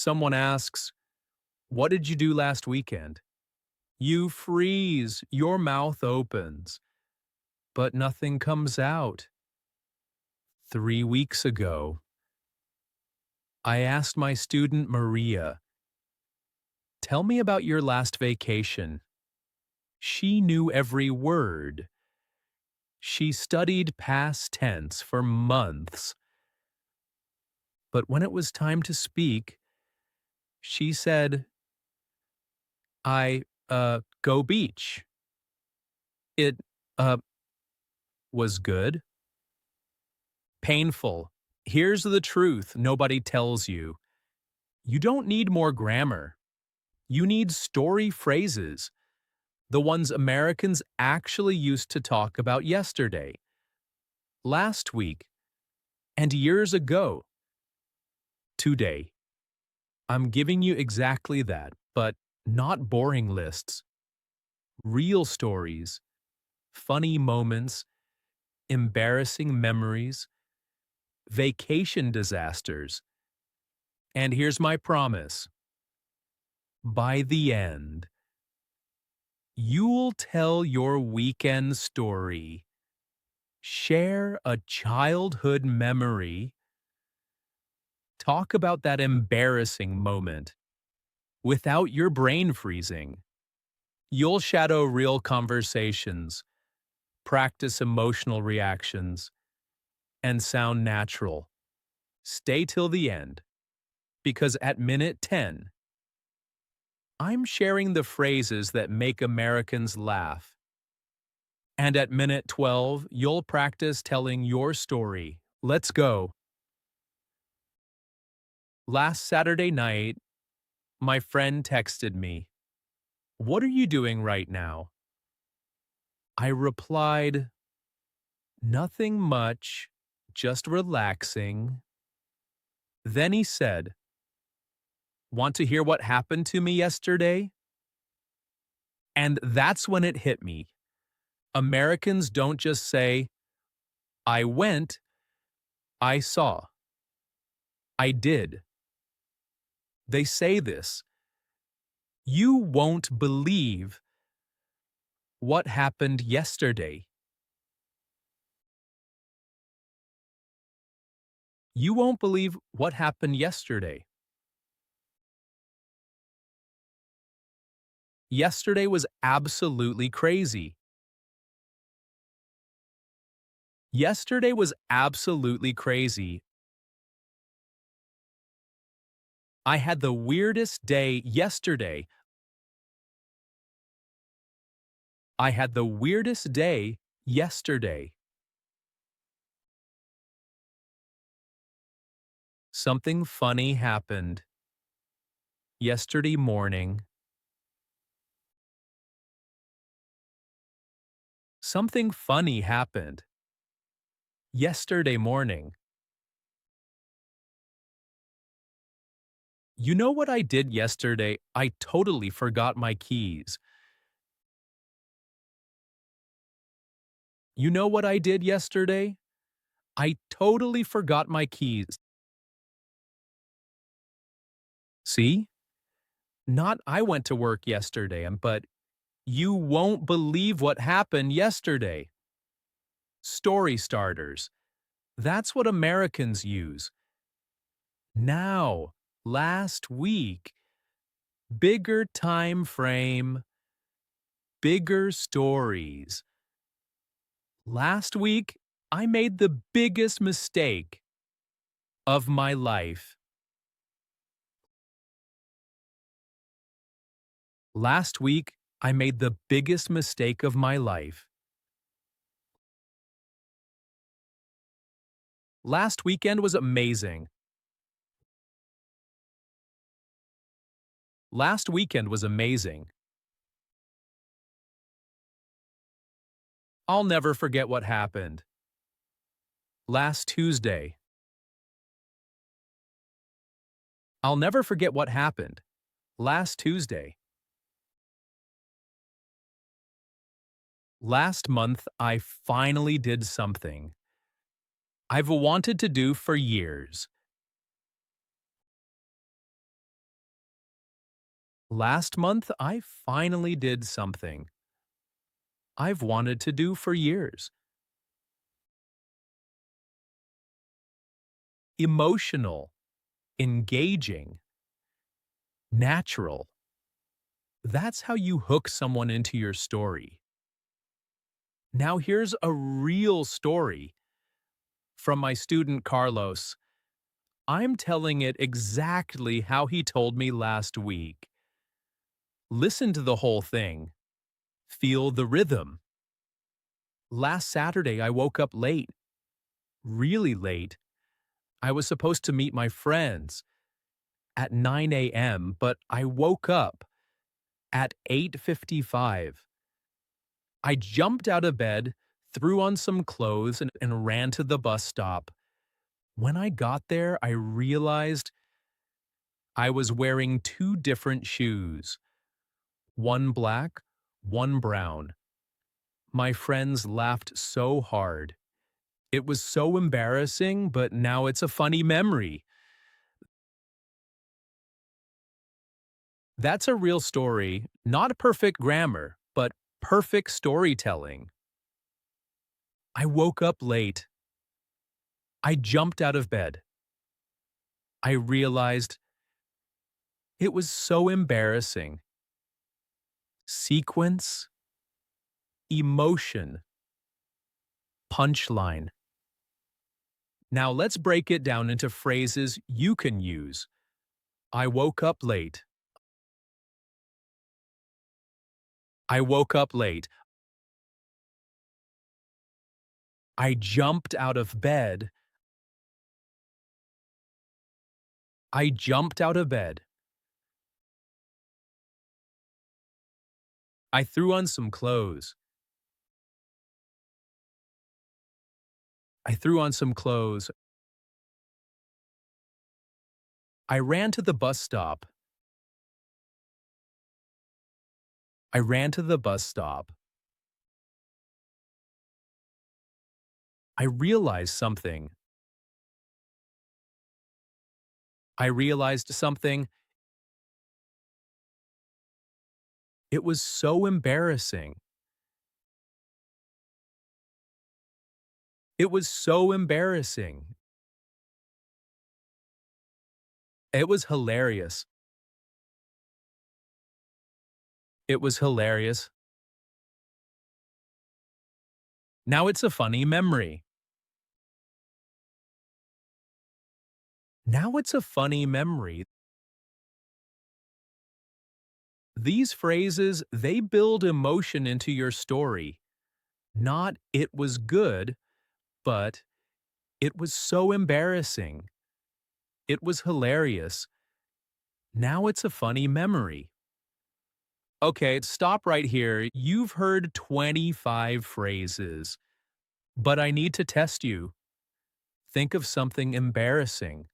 Someone asks, "What did you do last weekend?" You freeze, your mouth opens, but nothing comes out. 3 weeks ago, I asked my student Maria, "Tell me about your last vacation." She knew every word. She studied past tense for months. But when it was time to speak, she said, go beach. It, uh, was good. Painful. Here's the truth nobody tells you. You don't need more grammar. You need story phrases, the ones Americans actually used to talk about yesterday, last week, and years ago. Today, I'm giving you exactly that, but not boring lists. Real stories, funny moments, embarrassing memories, vacation disasters. And here's my promise. By the end, you'll tell your weekend story, share a childhood memory, talk about that embarrassing moment without your brain freezing. You'll shadow real conversations, practice emotional reactions, and sound natural. Stay till the end, because at minute 10, I'm sharing the phrases that make Americans laugh. And at minute 12, you'll practice telling your story. Let's go. Last Saturday night, my friend texted me, "What are you doing right now?" I replied, "Nothing much, just relaxing." Then he said, "Want to hear what happened to me yesterday?" And that's when it hit me. Americans don't just say, "I went, I saw, I did." They say this, "You won't believe what happened yesterday." You won't believe what happened yesterday. Yesterday was absolutely crazy. Yesterday was absolutely crazy. I had the weirdest day yesterday. I had the weirdest day yesterday. Something funny happened yesterday morning. Something funny happened yesterday morning. You know what I did yesterday? I totally forgot my keys. You know what I did yesterday? I totally forgot my keys. See? Not I went to work yesterday, but you won't believe what happened yesterday. Story starters. That's what Americans use. Now, last week, bigger time frame, bigger stories. Last week, I made the biggest mistake of my life. Last week, I made the biggest mistake of my life. Last weekend was amazing. Last weekend was amazing. I'll never forget what happened. Last Tuesday. I'll never forget what happened. Last Tuesday. Last month, I finally did something I've wanted to do for years. Last month, I finally did something I've wanted to do for years. Emotional, engaging, natural. That's how you hook someone into your story. Now here's a real story from my student Carlos. I'm telling it exactly how he told me last week. Listen to the whole thing. Feel the rhythm. Last Saturday, I woke up late, really late. I was supposed to meet my friends at 9 a.m., but I woke up at 8:55. I jumped out of bed, threw on some clothes, and ran to the bus stop. When I got there, I realized I was wearing two different shoes, one black, one brown. My friends laughed so hard. It was so embarrassing, but now it's a funny memory. That's a real story, not perfect grammar, but perfect storytelling. I woke up late. I jumped out of bed. I realized it was so embarrassing. Sequence, emotion, punchline. Now let's break it down into phrases you can use. I woke up late. I woke up late. I jumped out of bed. I jumped out of bed. I threw on some clothes. I threw on some clothes. I ran to the bus stop. I ran to the bus stop. I realized something. I realized something. It was so embarrassing. It was so embarrassing. It was hilarious. It was hilarious. Now it's a funny memory. Now it's a funny memory. These phrases, they build emotion into your story. Not "it was good," but "it was so embarrassing." It was hilarious. Now it's a funny memory. Okay, stop right here. You've heard 25 phrases, but I need to test you. Think of something embarrassing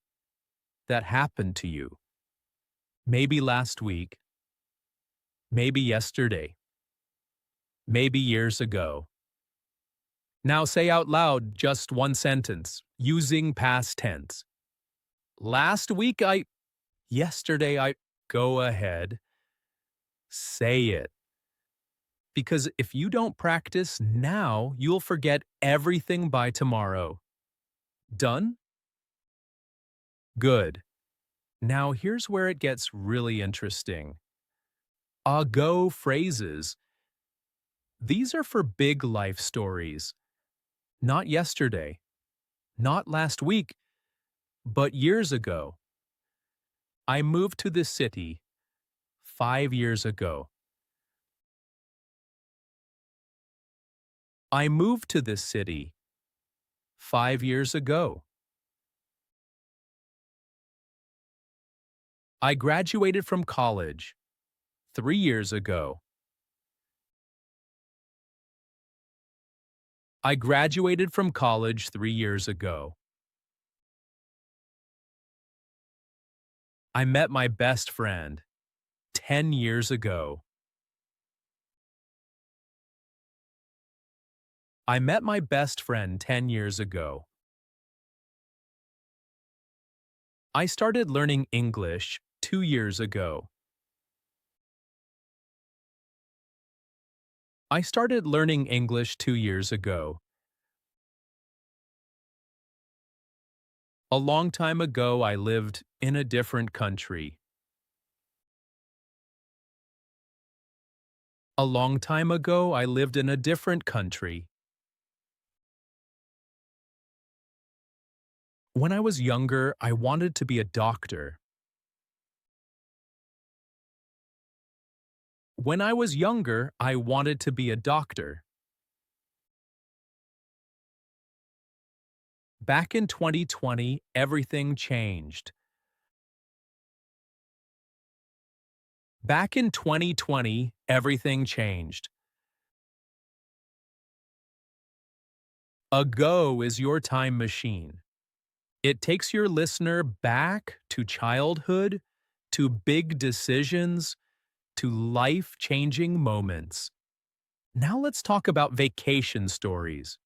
that happened to you. Maybe last week, maybe yesterday, maybe years ago. Now say out loud just one sentence using past tense. Last week yesterday go ahead, say it. Because if you don't practice now, you'll forget everything by tomorrow. Done? Good. Now here's where it gets really interesting. A-go phrases. These are for big life stories. Not yesterday, not last week, but years ago. I moved to this city 5 years ago. I moved to this city 5 years ago. I graduated from college 3 years ago. I graduated from college 3 years ago. I met my best friend 10 years ago. I met my best friend 10 years ago. I started learning English 2 years ago. I started learning English 2 years ago. A long time ago, I lived in a different country. A long time ago, I lived in a different country. When I was younger, I wanted to be a doctor. When I was younger, I wanted to be a doctor. Back in 2020, everything changed. Back in 2020, everything changed. A Go is your time machine. It takes your listener back to childhood, to big decisions, to life-changing moments. Now let's talk about vacation stories,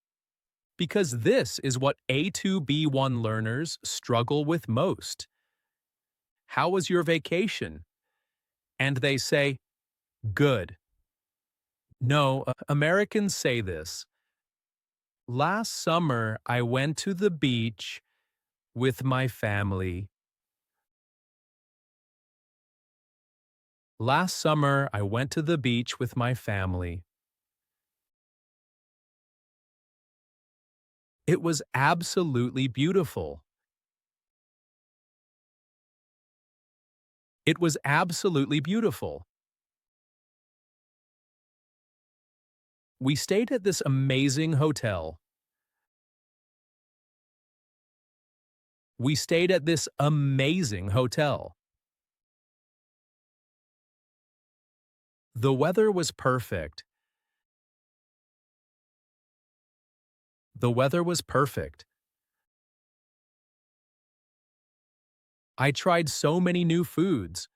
because this is what A2-B1 learners struggle with most. How was your vacation? And they say, good. No, Americans say this. Last summer, I went to the beach with my family. Last summer, I went to the beach with my family. It was absolutely beautiful. It was absolutely beautiful. We stayed at this amazing hotel. We stayed at this amazing hotel. The weather was perfect. The weather was perfect. I tried so many new foods.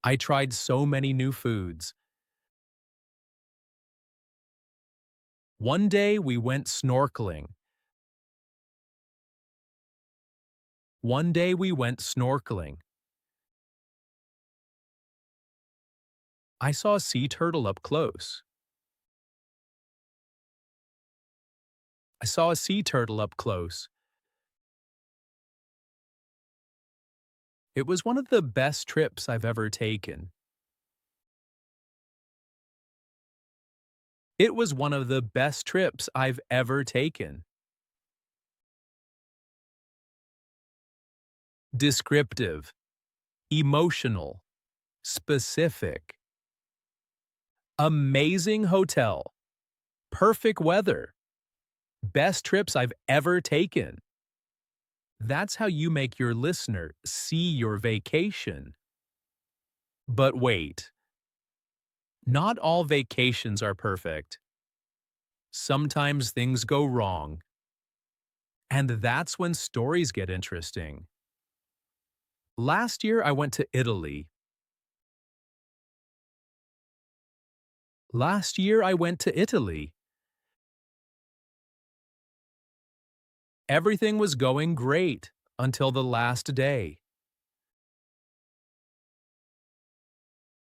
I tried so many new foods. One day we went snorkeling. One day we went snorkeling. I saw a sea turtle up close. I saw a sea turtle up close. It was one of the best trips I've ever taken. It was one of the best trips I've ever taken. Descriptive, emotional, specific. Amazing hotel, perfect weather, best trips I've ever taken. That's how you make your listener see your vacation. But wait, not all vacations are perfect. Sometimes things go wrong. And that's when stories get interesting. Last year I went to Italy. Last year I went to Italy. Everything was going great until the last day.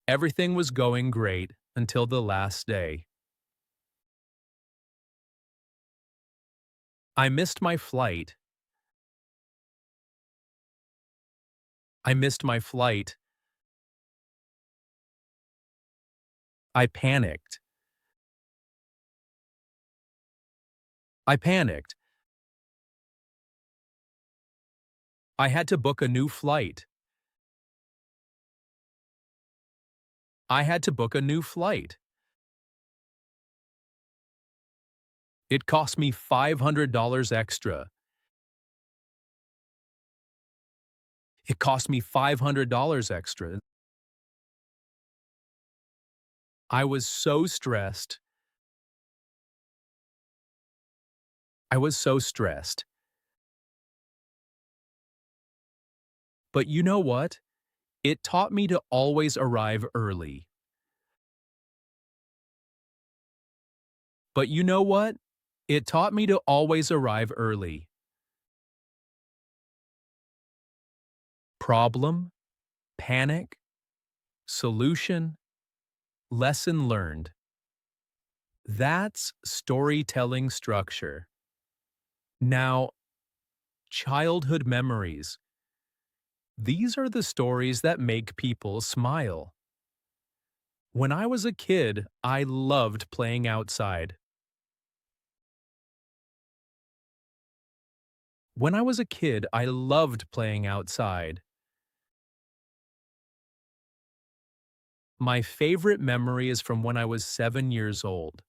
Everything was going great until the last day. I missed my flight. I missed my flight. I panicked. I panicked. I had to book a new flight. I had to book a new flight. It cost me $500 extra. It cost me $500 extra. I was so stressed. I was so stressed. But you know what? It taught me to always arrive early. But you know what? It taught me to always arrive early. Problem, panic, solution, Lesson learned. That's storytelling structure. Now, childhood memories. These are the stories that make people smile. When I was a kid, I loved playing outside. When I was a kid, I loved playing outside. My favorite memory is from when I was 7 years old.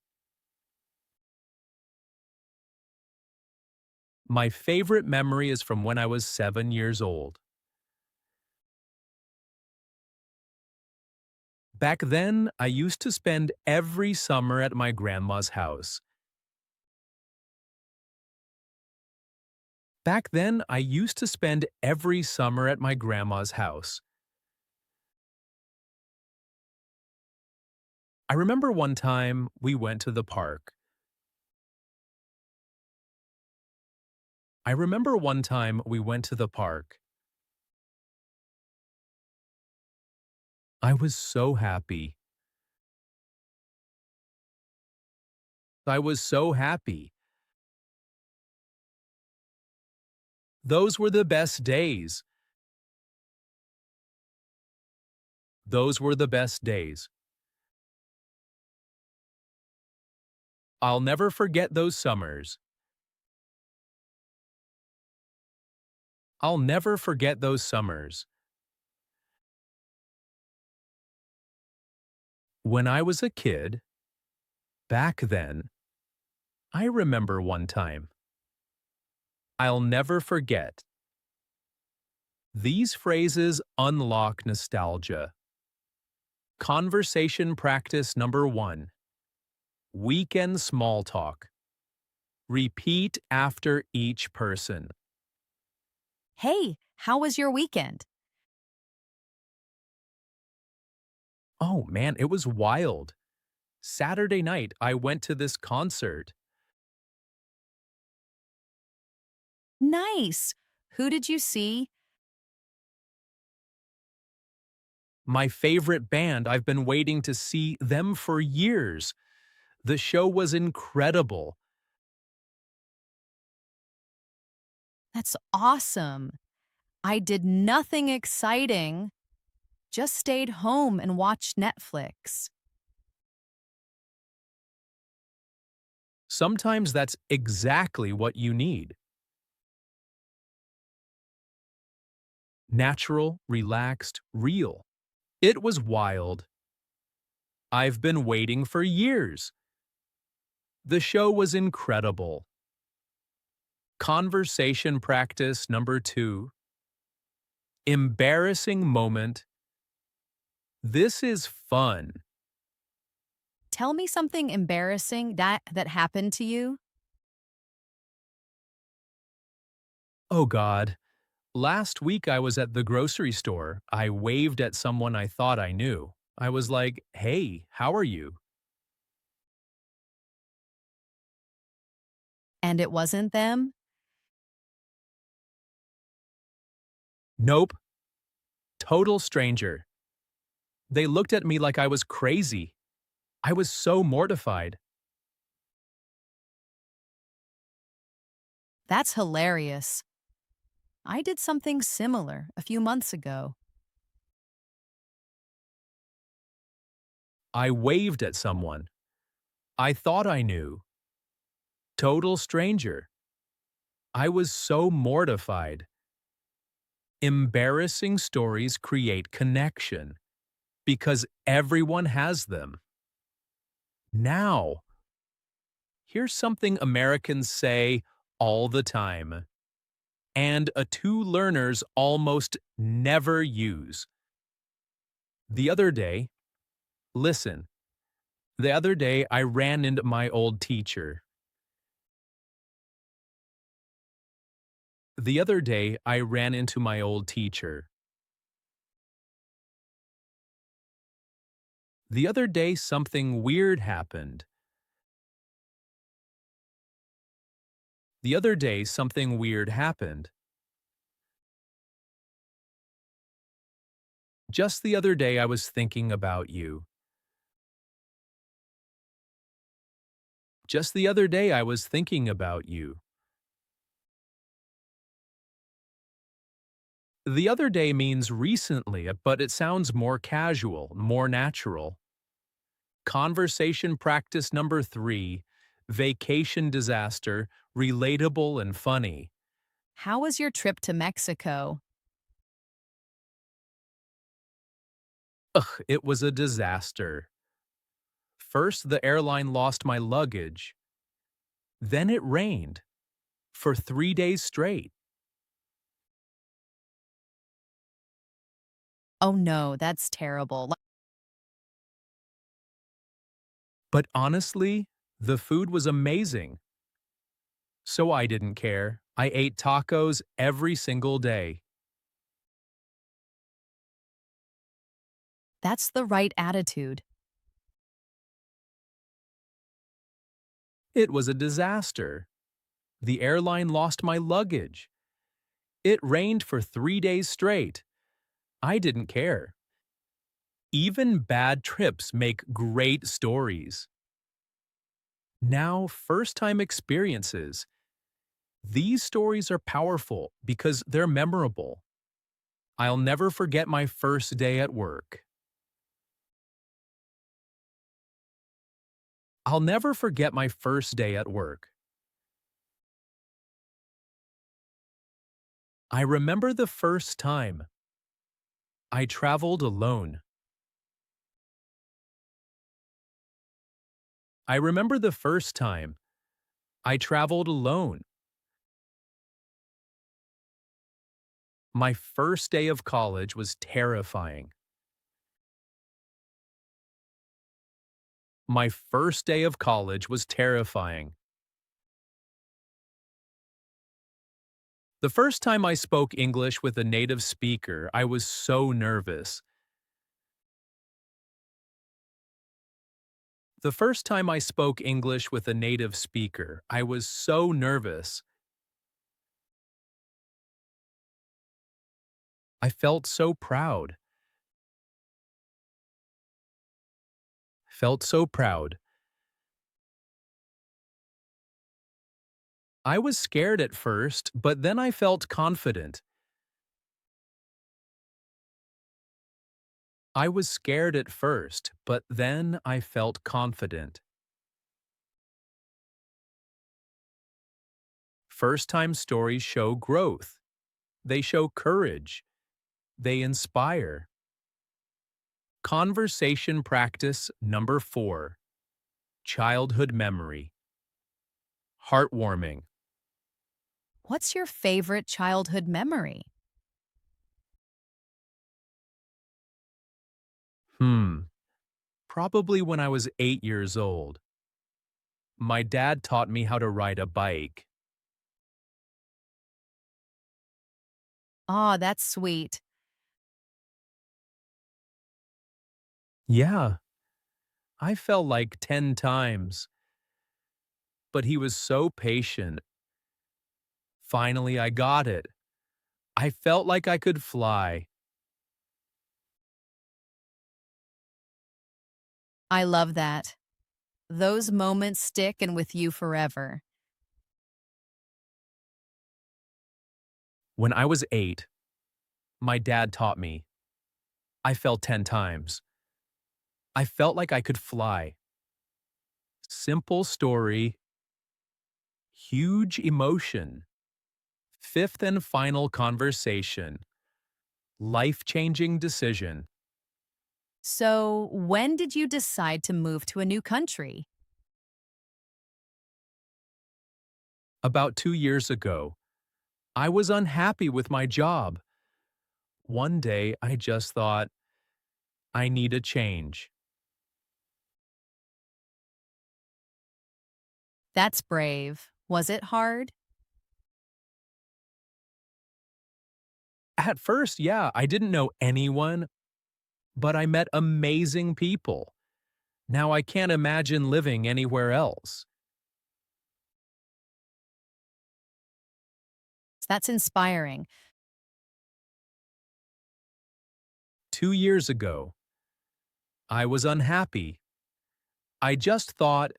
My favorite memory is from when I was 7 years old. Back then, I used to spend every summer at my grandma's house. Back then, I used to spend every summer at my grandma's house. I remember one time we went to the park. I remember one time we went to the park. I was so happy. I was so happy. Those were the best days. Those were the best days. I'll never forget those summers. I'll never forget those summers. When I was a kid, back then, I remember one time. I'll never forget. These phrases unlock nostalgia. Conversation practice number 1. Weekend small talk. Repeat after each person. Hey, how was your weekend? Oh man, it was wild. Saturday night, I went to this concert. Nice. Who did you see? My favorite band, I've been waiting to see them for years. The show was incredible. That's awesome. I did nothing exciting, just stayed home and watched Netflix. Sometimes that's exactly what you need. Natural, relaxed, real. It was wild. I've been waiting for years. The show was incredible. Conversation practice number 2. Embarrassing moment. This is fun. Tell me something embarrassing that happened to you. Oh God. Last week I was at the grocery store. I waved at someone I thought I knew. I was like, hey, how are you? And it wasn't them? Nope. Total stranger. They looked at me like I was crazy. I was so mortified. That's hilarious. I did something similar a few months ago. I waved at someone. I thought I knew. Total stranger. I was so mortified. Embarrassing stories create connection because everyone has them. Now, here's something Americans say all the time, and A2 learners almost never use. The other day, listen, the other day I ran into my old teacher. The other day I ran into my old teacher. The other day something weird happened. The other day something weird happened. Just the other day I was thinking about you. Just the other day I was thinking about you. The other day means recently, but it sounds more casual, more natural. Conversation practice number 3, vacation disaster, relatable and funny. How was your trip to Mexico? Ugh, it was a disaster. First, the airline lost my luggage. Then it rained for 3 days straight. Oh no, that's terrible. But honestly, the food was amazing. So I didn't care. I ate tacos every single day. That's the right attitude. It was a disaster. The airline lost my luggage. It rained for 3 days straight. I didn't care. Even bad trips make great stories. Now, first-time experiences. These stories are powerful because they're memorable. I'll never forget my first day at work. I'll never forget my first day at work. I remember the first time I traveled alone. I remember the first time I traveled alone. My first day of college was terrifying. My first day of college was terrifying. The first time I spoke English with a native speaker, I was so nervous. The first time I spoke English with a native speaker, I was so nervous. I felt so proud. Felt so proud. I was scared at first, but then I felt confident. I was scared at first, but then I felt confident. First-time stories show growth. They show courage. They inspire. Conversation practice number 4. Childhood memory. Heartwarming. What's your favorite childhood memory? Hmm. Probably when I was 8 years old. My dad taught me how to ride a bike. Ah, that's sweet. Yeah, I fell like 10 times, but he was so patient. Finally, I got it. I felt like I could fly. I love that. Those moments stick and with you forever. When I was 8, my dad taught me. I fell 10 times. I felt like I could fly. Simple story, huge emotion. Fifth and final conversation. Life-changing decision. So, when did you decide to move to a new country? About 2 years ago, I was unhappy with my job. One day, I just thought, I need a change. That's brave. Was it hard? At first, yeah, I didn't know anyone, but I met amazing people. Now I can't imagine living anywhere else. That's inspiring. 2 years ago, I was unhappy. I just thought,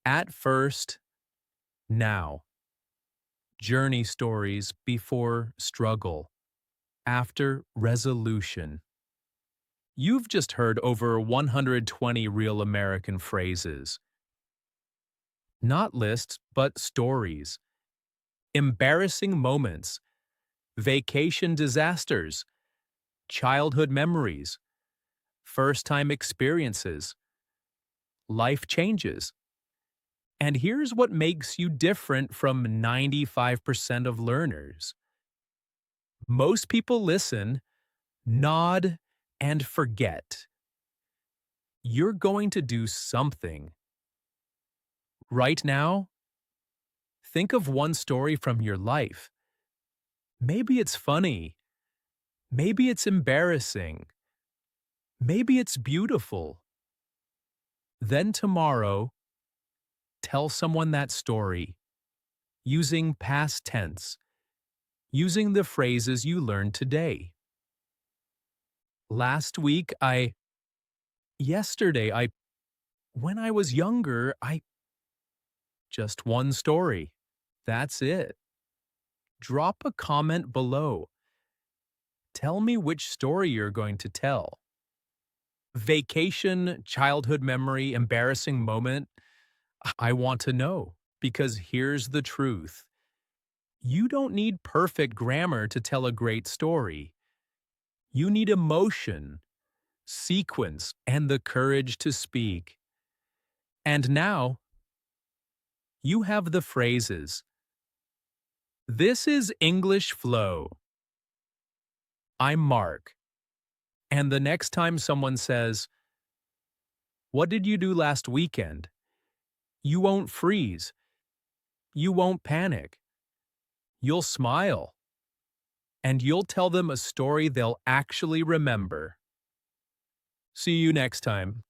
At first, now. Journey stories before struggle, after resolution. You've just heard over 120 real American phrases. Not lists, but stories. Embarrassing moments, vacation disasters, childhood memories, first-time experiences, life changes. And here's what makes you different from 95% of learners. Most people listen, nod, and forget. You're going to do something. Right now, think of one story from your life. Maybe it's funny. Maybe it's embarrassing. Maybe it's beautiful. Then tomorrow, tell someone that story using past tense, using the phrases you learned today. Last week, yesterday, when I was younger, just one story. That's it. Drop a comment below. Tell me which story you're going to tell. Vacation, childhood memory, embarrassing moment. I want to know because here's the truth. You don't need perfect grammar to tell a great story. You need emotion, sequence, and the courage to speak. And now, you have the phrases. This is English Flow. I'm Mark. And the next time someone says, "What did you do last weekend?" you won't freeze. You won't panic. You'll smile. And you'll tell them a story they'll actually remember. See you next time.